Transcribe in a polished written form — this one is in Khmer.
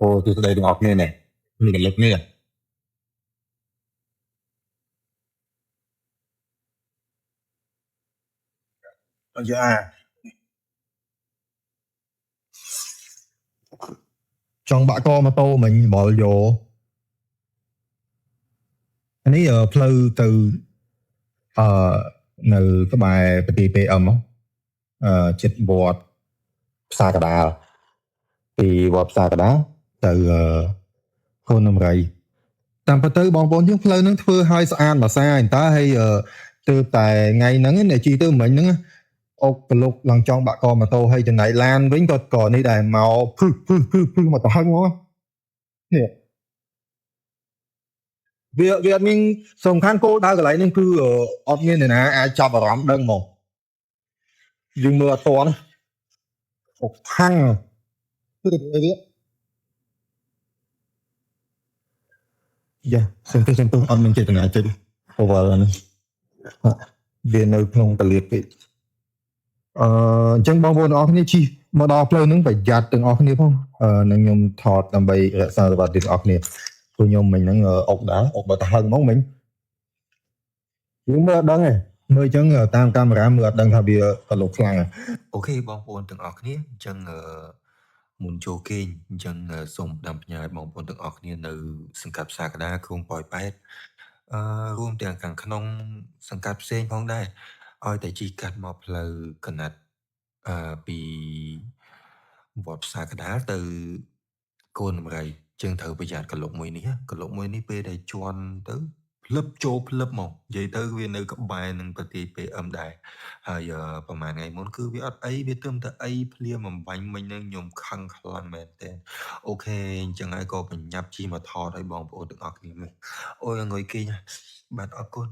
Ô, tôi đây được học nghe này. Mình lực nghe. Dạ. Trong bãi co mà tô mình bỏ vô. Anh ấy pleu từនៅក្បែរប្រទី PM ចិត្តវត្តផ្សារកណ្ដាលពីវត្តផ្សារកណ្ដាលទៅកូនដំរីតាមពិតទៅបងប្អូនយើងផ្លូវហ្នឹងធ្វើឲ្យស្អាតមួយសាអញ្តើហើយទើបតែថ្ងៃហ្នឹងអ្នកជីទៅមិញហ្នឹងអុកប្រឡុកឡើងចង់បាក់កម៉ូតូហើយចំណៃឡានវិញក៏នេះដែរមកភឹមកទៅហឹងមកនេះវាអត់មានសំខាន់គោលដៅកន្លែងហ្នឹងគឺអត់មានអ្នកណាអាចចាប់អារម្មណ៍ដឹងមកយើងមើលអត់តន់អុកខាំងគឺទៅវាយ៉ាសំទោសអត់មានចេតនាចិត្តអូវ៉ាល់ហ្នឹងវានៅក្នុងកលៀបពេកអញ្ចឹងបងប្អូនទាំងអស់គ្នាជិះមកដល់ផ្លូវហ្នឹងប្រយ័ត្នទាំងអស់គ្នាផងនឹងខ្ញុំថតដើម្បីរក្សាសុវត្ថិភាពទាំងអស់គ្នាព្រោះខ្ញុំមិញហ្នឹងអុកដែរអុកបើទៅហឹងហ្មងមិញយើងមើលអត់ដឹងទេមើលអញ្ចឹងតាមកាមេរ៉ាមើលអត់ដឹងថាវាក៏លោកខ្លាំងអូខេបងប្អូនទាំងអស់គ្នាអញ្ចឹងមុនចូលគេងអញ្ចឹងសូមផ្ដាំផ្ញើបងប្អូនទាំងអស់គ្នានៅសង្កាត់ផ្សារកណ្ដាលក្រុងប៉ោយប៉ែតរួមទាំងខាងក្នុងសង្កាត់ផ្សេងផងដែរឲ្យតែជីកាត់មកផ្លូវកណាត់ពីវត្តផ្សារកណ្ដាលទៅកូនដំរីជើងត្រូវប្រយ័ត្នកន្លុកមួយនេះពេលដែលជន់ទៅភ្លឹបចូលភ្លឹបមកនិយាយទៅវានៅក្បែរនឹងប្រទី PM ដែរហើយប្រហែលថ្ងៃមុនគឺវាអត់អីវាទើបតែអីភ្លាមបំបាញ់មិញហ្នឹងខ្ញុំខឹងខ្លាំងមែនទែនអូខេអញ្ចឹងហើយក៏បញ្ញាប់ជិះមកថតឲ្យបងប្អូនទាំងអស់គ្នាមើលអូយអង្គុយគេងបាទអរគុណ